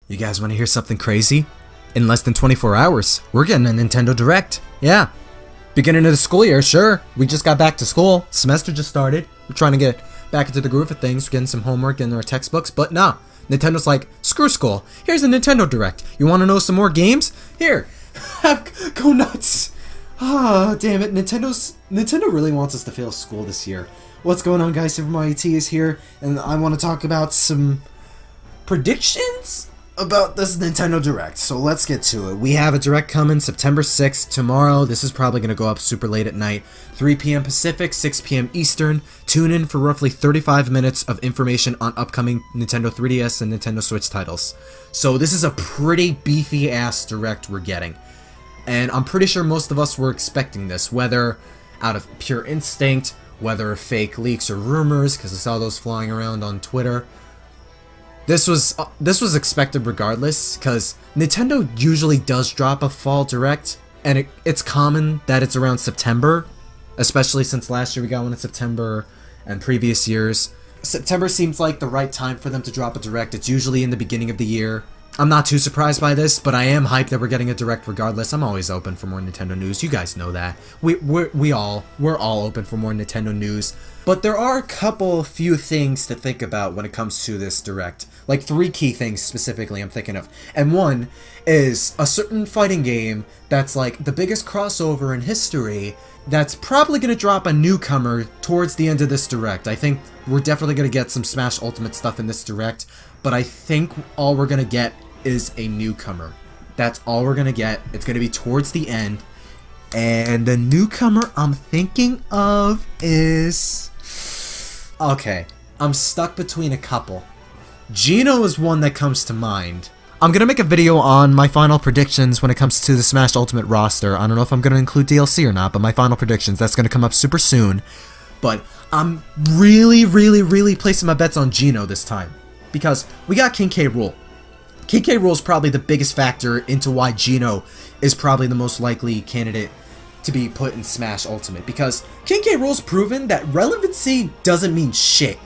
You guys want to hear something crazy? In less than 24 hours, we're getting a Nintendo Direct. Yeah. Beginning of the school year, sure. We just got back to school. Semester just started. We're trying to get back into the groove of things. We're getting some homework, getting our textbooks. But nah, Nintendo's like, screw school. Here's a Nintendo Direct. You want to know some more games? Here. Go nuts. Ah, damn it. Nintendo really wants us to fail school this year. What's going on, guys? SuperMarioT is here, and I want to talk about some predictions about this Nintendo Direct. So let's get to it. We have a Direct coming September 6th, tomorrow. This is probably going to go up super late at night. 3 p.m. Pacific, 6 p.m. Eastern. Tune in for roughly 35 minutes of information on upcoming Nintendo 3DS and Nintendo Switch titles. So this is a pretty beefy-ass Direct we're getting. And I'm pretty sure most of us were expecting this, whether out of pure instinct, whether fake leaks or rumors, because I saw those flying around on Twitter. This was expected regardless, because Nintendo usually does drop a fall Direct, and it's common that it's around September, especially since last year we got one in September, and previous years. September seems like the right time for them to drop a Direct. It's usually in the beginning of the year. I'm not too surprised by this, but I am hyped that we're getting a Direct regardless. I'm always open for more Nintendo news. You guys know that. We're all open for more Nintendo news. But there are a few things to think about when it comes to this Direct. Like 3 key things specifically I'm thinking of. And one is a certain fighting game that's like the biggest crossover in history that's probably going to drop a newcomer towards the end of this Direct. I think we're definitely going to get some Smash Ultimate stuff in this Direct, but I think all we're going to get is a newcomer. That's all we're going to get. It's going to be towards the end. And the newcomer I'm thinking of is... Okay, I'm stuck between a couple. Geno is one that comes to mind. I'm going to make a video on my final predictions when it comes to the Smash Ultimate roster. I don't know if I'm going to include DLC or not, but my final predictions, that's going to come up super soon. But I'm really placing my bets on Geno this time. Because we got King K. Rool. King K. Rool is probably the biggest factor into why Geno is probably the most likely candidate to be put in Smash Ultimate. Because King K. Rool's proven that relevancy doesn't mean shit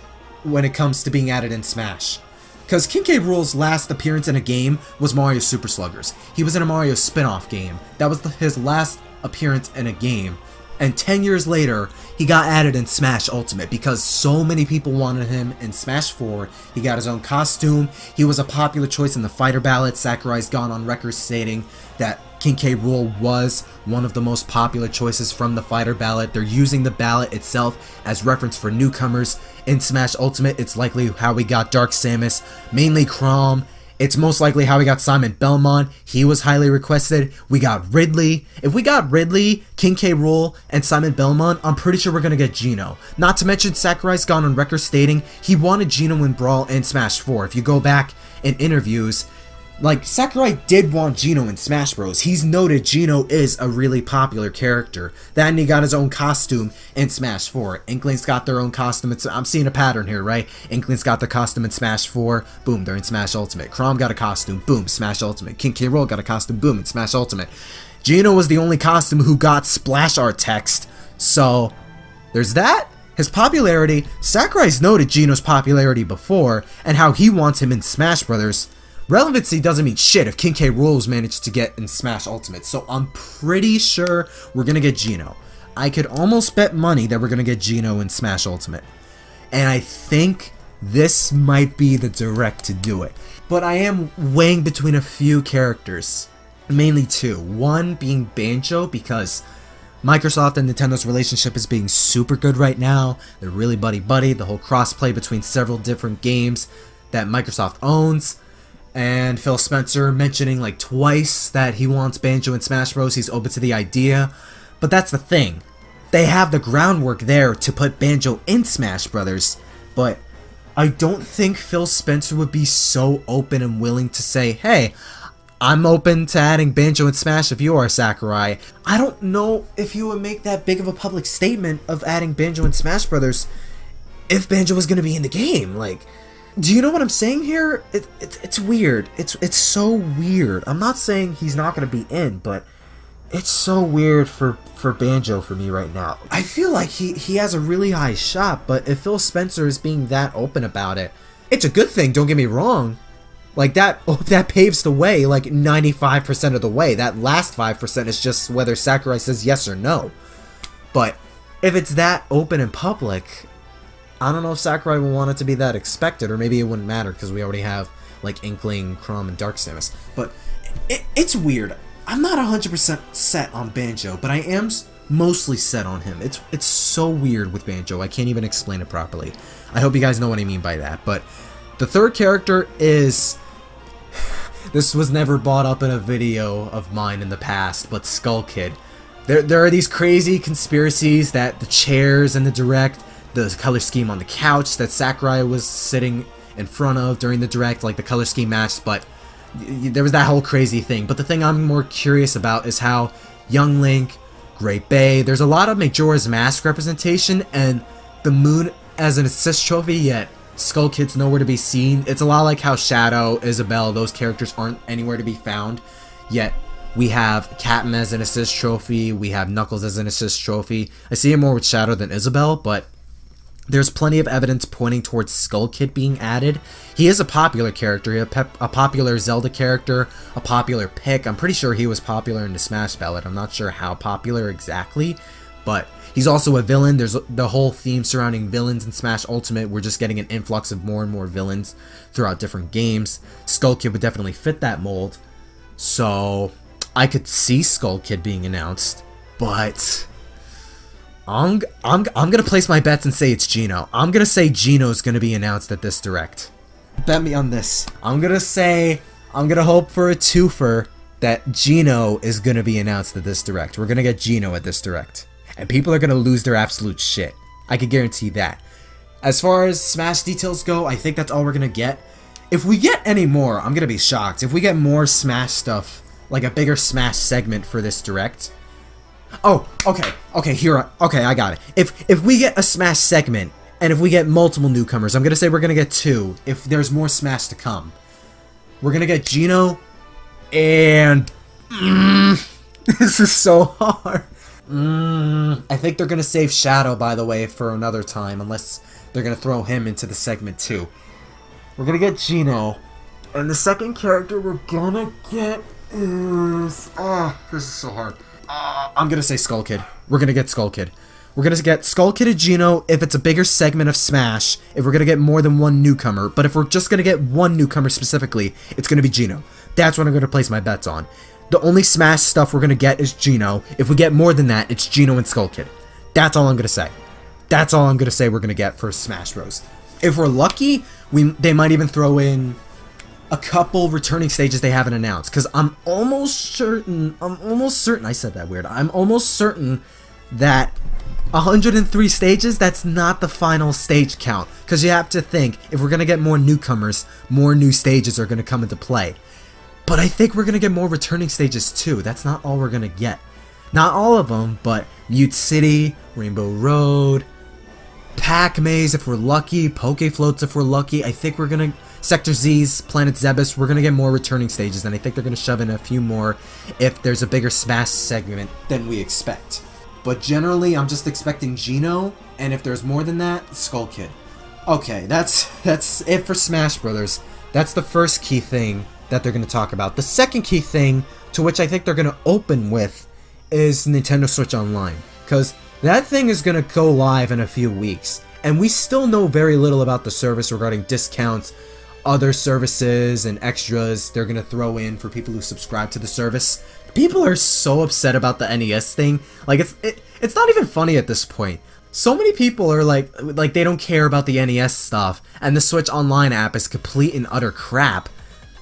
when it comes to being added in Smash. Because King K. Rool's last appearance in a game was Mario Super Sluggers. He was in a Mario spin-off game. That was his last appearance in a game. And 10 years later, he got added in Smash Ultimate because so many people wanted him in Smash 4. He got his own costume. He was a popular choice in the fighter ballot. Sakurai's gone on record stating that King K. Rool was one of the most popular choices from the fighter ballot. They're using the ballot itself as reference for newcomers in Smash Ultimate. It's likely how we got Dark Samus, mainly Chrom. It's most likely how we got Simon Belmont. He was highly requested. We got Ridley. If we got Ridley, King K. Rool, and Simon Belmont, I'm pretty sure we're going to get Geno. Not to mention Sakurai's gone on record stating he wanted Geno in Brawl and Smash 4. If you go back in interviews, like, Sakurai did want Geno in Smash Bros. He's noted Geno is a really popular character. Then he got his own costume in Smash 4. Inkling's got their own costume. I'm seeing a pattern here, right? Inkling's got their costume in Smash 4. Boom, they're in Smash Ultimate. Chrom got a costume. Boom, Smash Ultimate. King K. Rool got a costume. Boom, in Smash Ultimate. Geno was the only costume who got splash art text. So, there's that. His popularity, Sakurai's noted Geno's popularity before and how he wants him in Smash Brothers. Relevancy doesn't mean shit if King K. Rool's managed to get in Smash Ultimate, so I'm pretty sure we're gonna get Geno. I could almost bet money that we're gonna get Geno in Smash Ultimate. And I think this might be the Direct to do it. But I am weighing between a few characters, mainly 2. One being Banjo, because Microsoft and Nintendo's relationship is being super good right now. They're really buddy-buddy, the whole crossplay between several different games that Microsoft owns. And Phil Spencer mentioning like twice that he wants Banjo in Smash Bros. He's open to the idea. But that's the thing. They have the groundwork there to put Banjo in Smash Brothers. But I don't think Phil Spencer would be so open and willing to say, hey, I'm open to adding Banjo in Smash if you are, Sakurai. I don't know if you would make that big of a public statement of adding Banjo in Smash Brothers if Banjo was going to be in the game. Like, do you know what I'm saying here? It's weird. It's so weird. I'm not saying he's not going to be in, but it's so weird for Banjo for me right now. I feel like he has a really high shot, but if Phil Spencer is being that open about it, it's a good thing, don't get me wrong. Like, that paves the way, like, 95% of the way. That last 5% is just whether Sakurai says yes or no. But if it's that open and public, I don't know if Sakurai will want it to be that expected, or maybe it wouldn't matter because we already have, like, Inkling, Chrom, and Dark Samus. But it's weird. I'm not 100% set on Banjo, but I am mostly set on him. It's so weird with Banjo. I can't even explain it properly. I hope you guys know what I mean by that. But the third character is... This was never brought up in a video of mine in the past, but Skull Kid. There are these crazy conspiracies that the chairs in the Direct, the color scheme on the couch that Sakurai was sitting in front of during the Direct, like the color scheme matched, but there was that whole crazy thing. But the thing I'm more curious about is how Young Link, Great Bay, there's a lot of Majora's Mask representation, and the moon as an assist trophy, yet Skull Kid's nowhere to be seen. It's a lot like how Shadow, Isabelle, those characters aren't anywhere to be found, yet we have Captain as an assist trophy, we have Knuckles as an assist trophy. I see it more with Shadow than Isabelle, but there's plenty of evidence pointing towards Skull Kid being added. He is a popular character, a popular Zelda character, a popular pick. I'm pretty sure he was popular in the Smash Ballad. I'm not sure how popular exactly, but he's also a villain. There's the whole theme surrounding villains in Smash Ultimate. We're just getting an influx of more and more villains throughout different games. Skull Kid would definitely fit that mold. So I could see Skull Kid being announced, but I'm gonna place my bets and say it's Geno. I'm gonna say Geno's gonna be announced at this Direct. Bet me on this. I'm gonna hope for a twofer that Geno is gonna be announced at this Direct. We're gonna get Geno at this Direct. And people are gonna lose their absolute shit. I can guarantee that. As far as Smash details go, I think that's all we're gonna get. If we get any more, I'm gonna be shocked. If we get more Smash stuff, like a bigger Smash segment for this Direct. Oh, okay, I got it. If we get a Smash segment, and if we get multiple newcomers, I'm gonna say we're gonna get 2, if there's more Smash to come. We're gonna get Geno, and... this is so hard. I think they're gonna save Shadow, by the way, for another time, unless they're gonna throw him into the segment too. We're gonna get Geno, and the second character we're gonna get is... oh, this is so hard. I'm gonna say Skull Kid. We're gonna get Skull Kid. We're gonna get Skull Kid and Geno if it's a bigger segment of Smash, if we're gonna get more than one newcomer, but if we're just gonna get one newcomer specifically, it's gonna be Geno. That's what I'm gonna place my bets on. The only Smash stuff we're gonna get is Geno. If we get more than that, it's Geno and Skull Kid. That's all I'm gonna say. That's all I'm gonna say we're gonna get for Smash Bros. If we're lucky, they might even throw in a couple returning stages they haven't announced, because I'm almost certain, I said that weird, I'm almost certain that 103 stages, that's not the final stage count, because you have to think, if we're going to get more newcomers, more new stages are going to come into play. But I think we're going to get more returning stages too. That's not all we're going to get. Not all of them, but Mute City, Rainbow Road, Pac Maze if we're lucky, Poke Floats if we're lucky. I think we're going to... Sector Z's, Planet Zebus, we're going to get more returning stages, and I think they're going to shove in a few more if there's a bigger Smash segment than we expect. But generally, I'm just expecting Geno, and if there's more than that, Skull Kid. Okay, that's it for Smash Brothers. That's the first key thing that they're going to talk about. The second key thing, to which I think they're going to open with, is Nintendo Switch Online. Because that thing is going to go live in a few weeks, and we still know very little about the service regarding discounts, other services and extras they're gonna throw in for people who subscribe to the service. People are so upset about the NES thing. Like, it's not even funny at this point. So many people are like they don't care about the NES stuff, and the Switch Online app is complete and utter crap.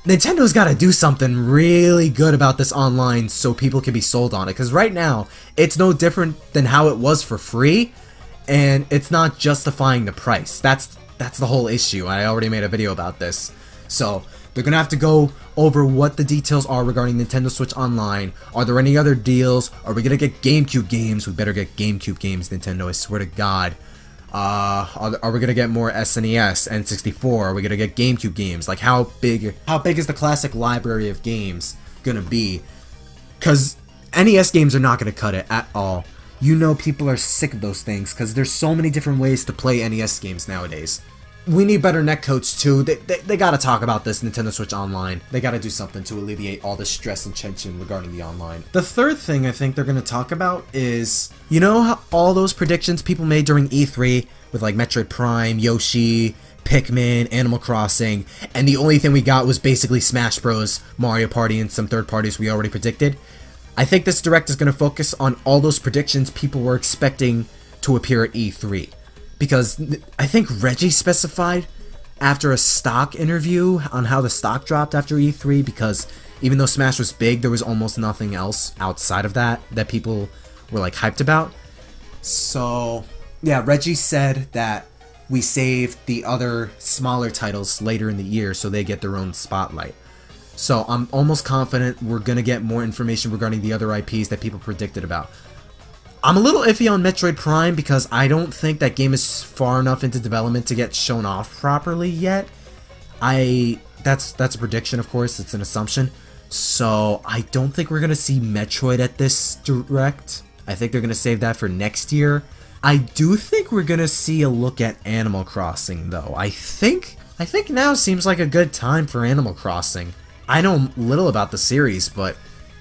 Nintendo's gotta do something really good about this online so people can be sold on it, because right now, it's no different than how it was for free, and it's not justifying the price. That's the whole issue. I already made a video about this. So, they're gonna have to go over what the details are regarding Nintendo Switch Online. Are there any other deals? Are we gonna get GameCube games? We better get GameCube games, Nintendo, I swear to God. Are we gonna get more SNES, N64? Are we gonna get GameCube games? Like, how big is the classic library of games gonna be? Because NES games are not gonna cut it at all. You know people are sick of those things, because there's so many different ways to play NES games nowadays. we need better netcodes too. They gotta talk about this Nintendo Switch Online. They gotta do something to alleviate all the stress and tension regarding the online. The third thing I think they're gonna talk about is, you know how all those predictions people made during E3 with like Metroid Prime, Yoshi, Pikmin, Animal Crossing, and the only thing we got was basically Smash Bros, Mario Party, and some third parties we already predicted. I think this Direct is gonna focus on all those predictions people were expecting to appear at E3. Because I think Reggie specified after a stock interview on how the stock dropped after E3, because even though Smash was big, there was almost nothing else outside of that people were like hyped about. So yeah, Reggie said that we saved the other smaller titles later in the year so they get their own spotlight. So I'm almost confident we're gonna get more information regarding the other IPs that people predicted about. I'm a little iffy on Metroid Prime because I don't think that game is far enough into development to get shown off properly yet. That's a prediction, of course, it's an assumption. So I don't think we're gonna see Metroid at this Direct. I think they're gonna save that for next year. I do think we're gonna see a look at Animal Crossing though. I think now seems like a good time for Animal Crossing. I know little about the series, but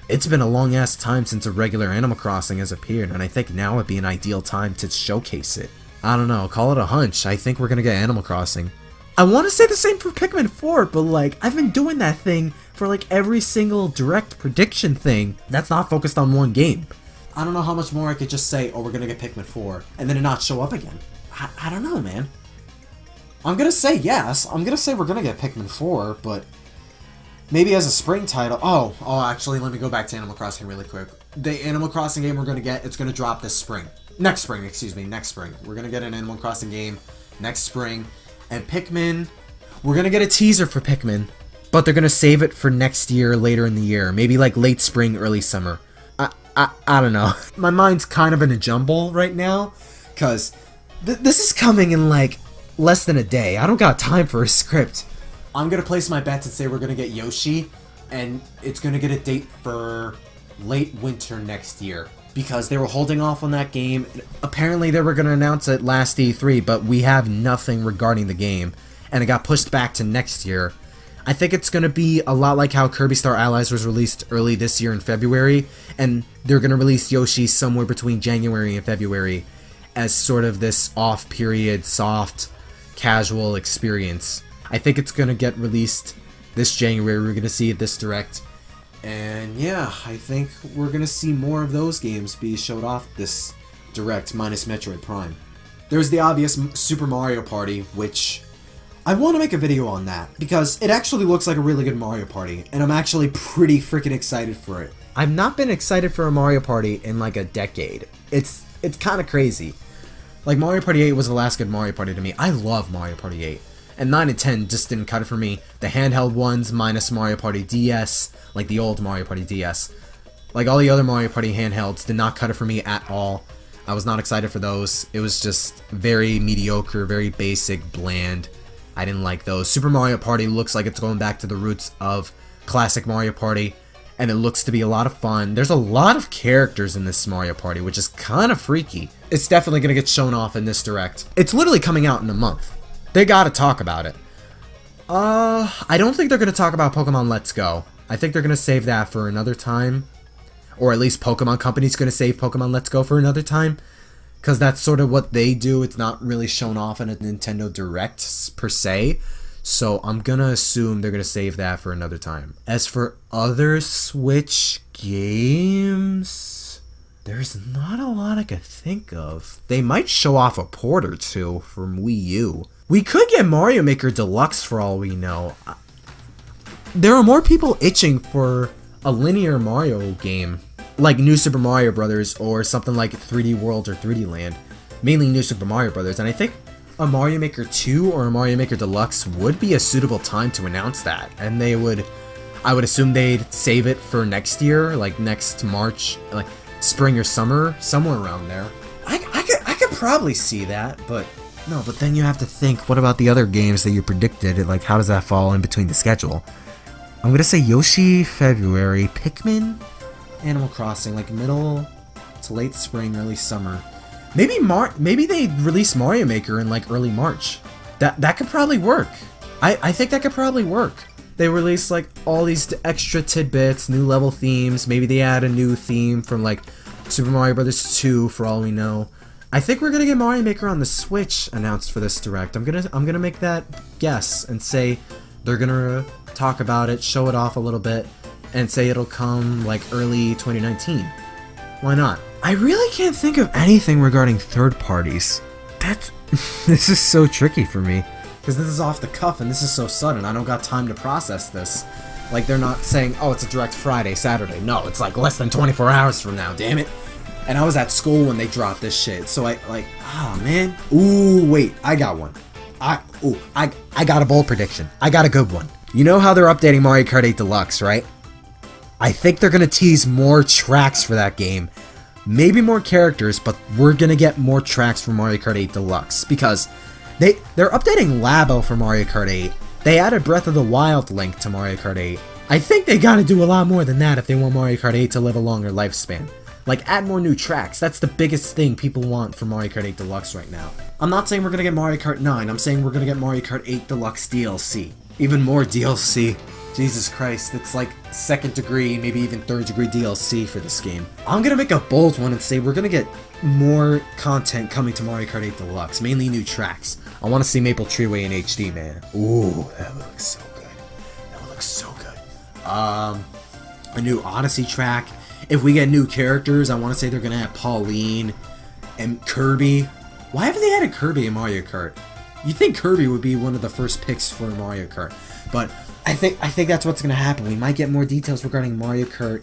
it's been a long ass time since a regular Animal Crossing has appeared, and I think now would be an ideal time to showcase it. I don't know, call it a hunch. I think we're gonna get Animal Crossing. I want to say the same for Pikmin 4, but like, I've been doing that thing for like every single Direct prediction thing that's not focused on one game. I don't know how much more I could just say, oh, we're gonna get Pikmin 4, and then it not show up again. I don't know, man. I'm gonna say yes. I'm gonna say we're gonna get Pikmin 4, but maybe as a spring title. Oh, actually, let me go back to Animal Crossing really quick. The Animal Crossing game we're gonna get, it's gonna drop this spring. Next spring, excuse me, next spring. We're gonna get an Animal Crossing game next spring. And Pikmin, we're gonna get a teaser for Pikmin, but they're gonna save it for next year, later in the year. Maybe like late spring, early summer. I don't know. My mind's kind of in a jumble right now, because this is coming in like less than a day. I don't got time for a script. I'm gonna place my bets and say we're gonna get Yoshi, and it's gonna get a date for late winter next year, because they were holding off on that game. Apparently they were gonna announce it last E3, but we have nothing regarding the game, and it got pushed back to next year. I think it's gonna be a lot like how Kirby Star Allies was released early this year in February, and they're gonna release Yoshi somewhere between January and February as sort of this off-period, soft, casual experience. I think it's gonna get released this January. We're gonna see it this Direct, and yeah, I think we're gonna see more of those games be showed off this Direct, minus Metroid Prime. There's the obvious Super Mario Party, which I want to make a video on that because it actually looks like a really good Mario Party, and I'm actually pretty freaking excited for it. I've not been excited for a Mario Party in like a decade. It's kind of crazy. Like, Mario Party 8 was the last good Mario Party to me. I love Mario Party 8. And 9 and 10 just didn't cut it for me. The handheld ones, minus Mario Party DS, like the old Mario Party DS. Like, all the other Mario Party handhelds did not cut it for me at all. I was not excited for those. It was just very mediocre, very basic, bland. I didn't like those. Super Mario Party looks like it's going back to the roots of classic Mario Party, and it looks to be a lot of fun. There's a lot of characters in this Mario Party, which is kind of freaky. It's definitely going to get shown off in this Direct. It's literally coming out in a month. They gotta talk about it. I don't think they're gonna talk about Pokemon Let's Go. I think they're gonna save that for another time. Or at least Pokemon Company's gonna save Pokemon Let's Go for another time. Because that's sort of what they do. It's not really shown off in a Nintendo Direct, per se. So I'm gonna assume they're gonna save that for another time. As for other Switch games, there's not a lot I could think of. They might show off a port or two from Wii U. We could get Mario Maker Deluxe for all we know. There are more people itching for a linear Mario game, like New Super Mario Bros. Or something like 3D World or 3D Land. Mainly New Super Mario Bros. And I think a Mario Maker 2 or a Mario Maker Deluxe would be a suitable time to announce that. And I would assume they'd save it for next year, like next March, like spring or summer, somewhere around there. I could probably see that, but no, but then you have to think, what about the other games that you predicted? Like, how does that fall in between the schedule? I'm gonna say Yoshi, February, Pikmin, Animal Crossing, like middle to late spring, early summer. Maybe they release Mario Maker in like early March. That could probably work. I think that could probably work. They release like all these extra tidbits, new level themes. Maybe they add a new theme from like Super Mario Bros. 2 for all we know. I think we're gonna get Mario Maker on the Switch announced for this direct. I'm gonna make that guess and say they're gonna talk about it, show it off a little bit, and say it'll come like early 2019. Why not? I really can't think of anything regarding third parties. This is so tricky for me. Because this is off the cuff and this is so sudden, I don't got time to process this. Like, they're not saying, oh, it's a direct Friday, Saturday. No, it's like less than 24 hours from now, damn it. And I was at school when they dropped this shit, so oh man. Ooh, wait, I got one. I got a bold prediction. I got a good one. You know how they're updating Mario Kart 8 Deluxe, right? I think they're gonna tease more tracks for that game. Maybe more characters, but we're gonna get more tracks for Mario Kart 8 Deluxe, because they're updating Labo for Mario Kart 8. They added Breath of the Wild link to Mario Kart 8. I think they gotta do a lot more than that if they want Mario Kart 8 to live a longer lifespan. Like, add more new tracks. That's the biggest thing people want from Mario Kart 8 Deluxe right now. I'm not saying we're gonna get Mario Kart 9, I'm saying we're gonna get Mario Kart 8 Deluxe DLC. Even more DLC. Jesus Christ, it's like second degree, maybe even third degree DLC for this game. I'm gonna make a bold one and say we're gonna get more content coming to Mario Kart 8 Deluxe, mainly new tracks. I want to see Maple Treeway in HD, man. Ooh, that looks so good. That looks so good. A new Odyssey track. If we get new characters, I want to say they're gonna add Pauline and Kirby. Why haven't they added Kirby in Mario Kart? You think Kirby would be one of the first picks for Mario Kart, but I think that's what's gonna happen. We might get more details regarding Mario Kart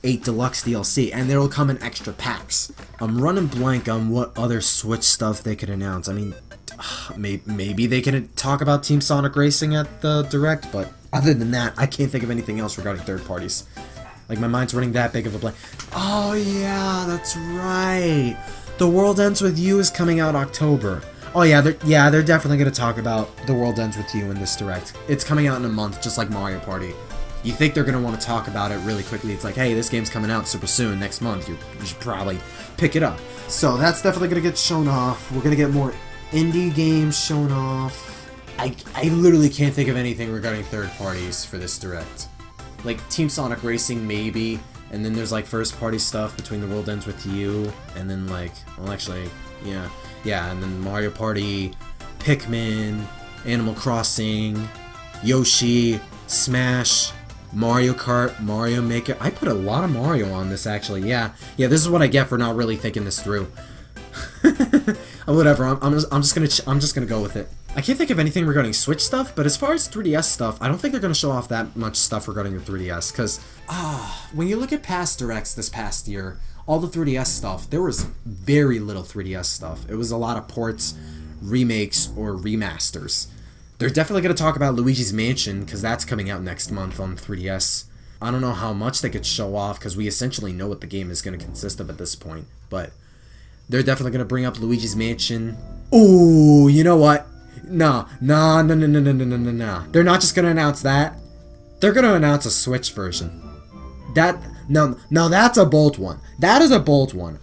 8 Deluxe DLC, and it'll come in extra packs. I'm running blank on what other Switch stuff they could announce. I mean, maybe they can talk about Team Sonic Racing at the Direct, but other than that, I can't think of anything else regarding third parties. Like, my mind's running that big of a blank. Oh yeah, that's right. The World Ends With You is coming out October. Oh yeah, they're definitely gonna talk about The World Ends With You in this Direct. It's coming out in a month, just like Mario Party. You think they're gonna want to talk about it really quickly. It's like, hey, this game's coming out super soon, next month. You should probably pick it up. So that's definitely gonna get shown off. We're gonna get more indie games shown off. I literally can't think of anything regarding third parties for this Direct. Like, Team Sonic Racing, maybe, and then there's, like, first-party stuff between The World Ends With You, and then, like, well, actually, yeah, and then Mario Party, Pikmin, Animal Crossing, Yoshi, Smash, Mario Kart, Mario Maker. I put a lot of Mario on this, actually, yeah, this is what I get for not really thinking this through. Whatever, I'm just gonna go with it. I can't think of anything regarding Switch stuff, but as far as 3DS stuff, I don't think they're gonna show off that much stuff regarding the 3DS, because, when you look at past Directs this past year, all the 3DS stuff, there was very little 3DS stuff. It was a lot of ports, remakes, or remasters. They're definitely gonna talk about Luigi's Mansion, because that's coming out next month on 3DS. I don't know how much they could show off, because we essentially know what the game is gonna consist of at this point, but they're definitely gonna bring up Luigi's Mansion. Ooh, you know what? No. They're not just gonna announce that. They're gonna announce a Switch version. No, that's a bold one. That is a bold one.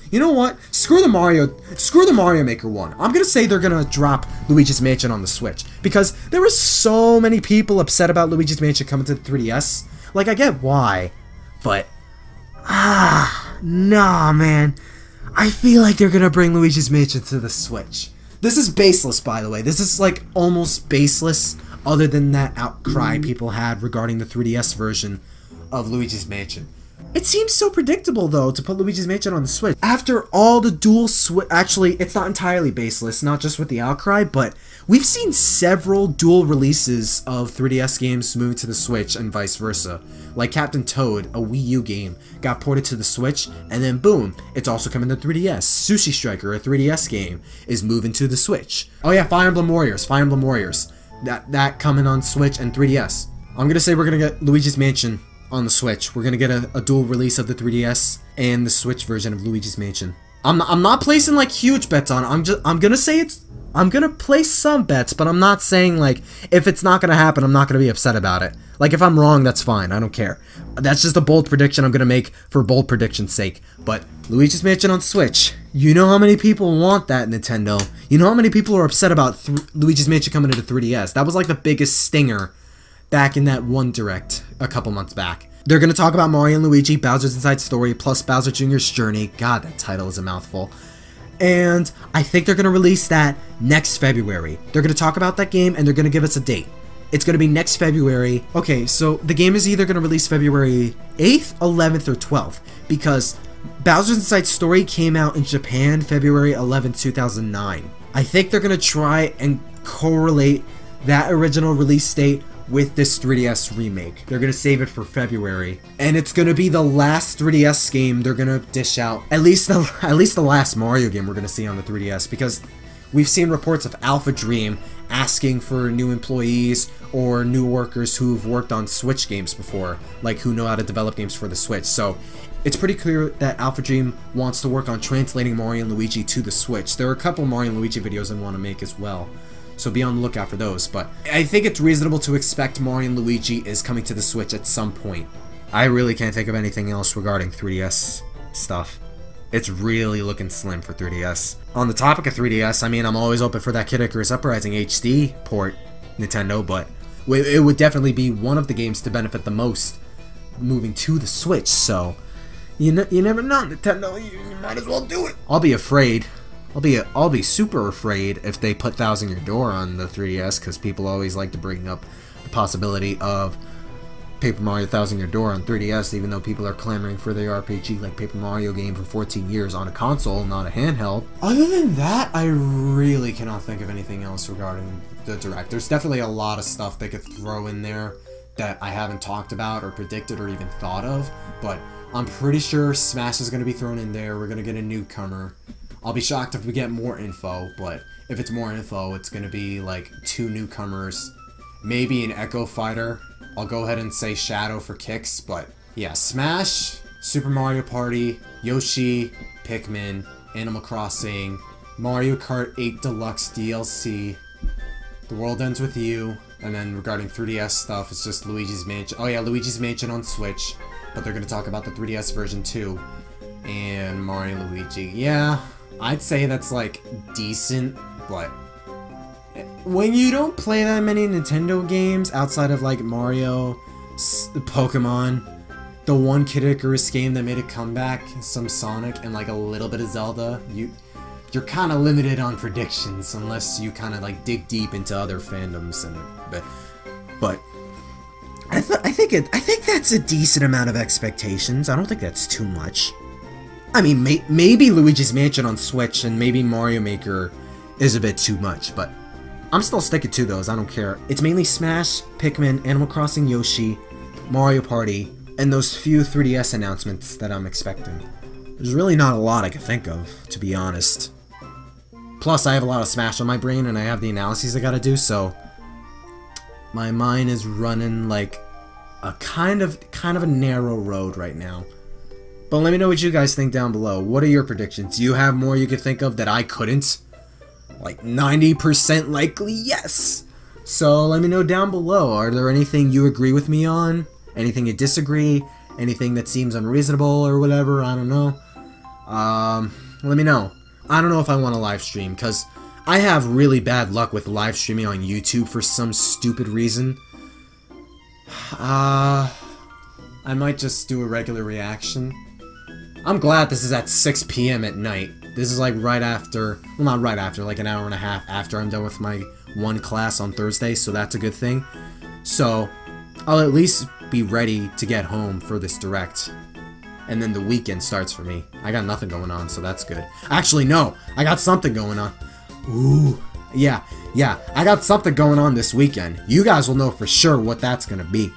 You know what? Screw the Mario Maker one. I'm gonna say they're gonna drop Luigi's Mansion on the Switch, because there were so many people upset about Luigi's Mansion coming to the 3DS. Like, I get why, but nah, man. I feel like they're gonna bring Luigi's Mansion to the Switch. This is baseless, by the way. This is, like, almost baseless, other than that outcry people had regarding the 3DS version of Luigi's Mansion. It seems so predictable, though, to put Luigi's Mansion on the Switch. After all the dual Switch... Actually, it's not entirely baseless, not just with the outcry, but we've seen several dual releases of 3DS games moving to the Switch and vice versa. Like Captain Toad, a Wii U game, got ported to the Switch, and then boom, it's also coming to 3DS. Sushi Striker, a 3DS game, is moving to the Switch. Oh yeah, Fire Emblem Warriors. That coming on Switch and 3DS. I'm gonna say we're gonna get Luigi's Mansion on the Switch. We're gonna get a dual release of the 3DS and the Switch version of Luigi's Mansion. I'm not placing like huge bets on it. I'm gonna say I'm gonna place some bets, but I'm not saying like if it's not gonna happen, I'm not gonna be upset about it. Like if I'm wrong, that's fine. I don't care. That's just a bold prediction I'm gonna make for bold prediction's sake. But Luigi's Mansion on Switch. You know how many people want that, Nintendo. You know how many people are upset about Luigi's Mansion coming into 3DS. That was like the biggest stinger back in that one Direct a couple months back. They're going to talk about Mario and Luigi, Bowser's Inside Story, plus Bowser Jr.'s Journey. God, that title is a mouthful. And I think they're going to release that next February. They're going to talk about that game, and they're going to give us a date. It's going to be next February. Okay, so the game is either going to release February 8th, 11th, or 12th. Because Bowser's Inside Story came out in Japan February 11th, 2009. I think they're going to try and correlate that original release date with this 3DS remake. They're gonna save it for February, and it's gonna be the last 3DS game they're gonna dish out. At least the last Mario game we're gonna see on the 3DS, because we've seen reports of Alpha Dream asking for new employees or new workers who've worked on Switch games before, like who know how to develop games for the Switch. So it's pretty clear that Alpha Dream wants to work on translating Mario and Luigi to the Switch. There are a couple Mario and Luigi videos I want to make as well, so be on the lookout for those. But I think it's reasonable to expect Mario and Luigi is coming to the Switch at some point. I really can't think of anything else regarding 3DS stuff. It's really looking slim for 3DS. On the topic of 3DS, I mean, I'm always open for that Kid Icarus Uprising HD port, Nintendo, but it would definitely be one of the games to benefit the most moving to the Switch, so you never know, Nintendo, you might as well do it. I'll be afraid. I'll be super afraid if they put Thousand Year Door on the 3DS, because people always like to bring up the possibility of Paper Mario Thousand Year Door on 3DS, even though people are clamoring for their RPG like Paper Mario game for 14 years on a console, not a handheld. Other than that, I really cannot think of anything else regarding the Direct. There's definitely a lot of stuff they could throw in there that I haven't talked about or predicted or even thought of, but I'm pretty sure Smash is going to be thrown in there. We're going to get a newcomer. I'll be shocked if we get more info, but if it's more info, it's going to be like 2 newcomers, maybe an Echo Fighter. I'll go ahead and say Shadow for kicks, but yeah, Smash, Super Mario Party, Yoshi, Pikmin, Animal Crossing, Mario Kart 8 Deluxe DLC, The World Ends With You, and then regarding 3DS stuff, it's just Luigi's Mansion. Oh yeah, Luigi's Mansion on Switch, but they're going to talk about the 3DS version too, and Mario and Luigi. Yeah, I'd say that's like decent, but when you don't play that many Nintendo games outside of like Mario, Pokemon, the one Kid Icarus game that made a comeback, some Sonic, and like a little bit of Zelda, you're kind of limited on predictions unless you kind of like dig deep into other fandoms and but I think that's a decent amount of expectations. I don't think that's too much. I mean, maybe Luigi's Mansion on Switch and maybe Mario Maker is a bit too much, but I'm still sticking to those. I don't care. It's mainly Smash, Pikmin, Animal Crossing, Yoshi, Mario Party, and those few 3DS announcements that I'm expecting. There's really not a lot I can think of, to be honest. Plus, I have a lot of Smash on my brain, and I have the analyses I gotta do, so my mind is running like a kind of a narrow road right now. But let me know what you guys think down below. What are your predictions? Do you have more you could think of that I couldn't? Like 90% likely yes! So let me know down below. Are there anything you agree with me on? Anything you disagree? Anything that seems unreasonable or whatever? I don't know. Let me know. I don't know if I want to live stream, because I have really bad luck with live streaming on YouTube for some stupid reason. I might just do a regular reaction. I'm glad this is at 6 p.m. at night. This is like right after, well not right after, like an hour and a half after I'm done with my one class on Thursday, so that's a good thing. So, I'll at least be ready to get home for this Direct. And then the weekend starts for me. I got nothing going on, so that's good. Actually, no! I got something going on. Ooh. Yeah, I got something going on this weekend. You guys will know for sure what that's gonna be.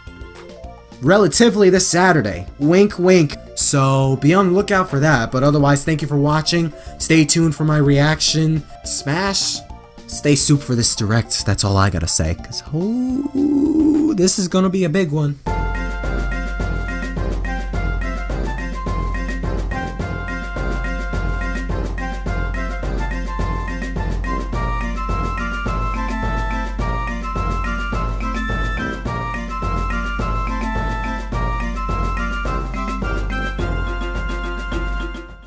Relatively this Saturday. Wink, wink. So, be on the lookout for that. But otherwise, thank you for watching. Stay tuned for my reaction. Smash. Stay soup for this Direct. That's all I gotta say. Because, oh, this is gonna be a big one.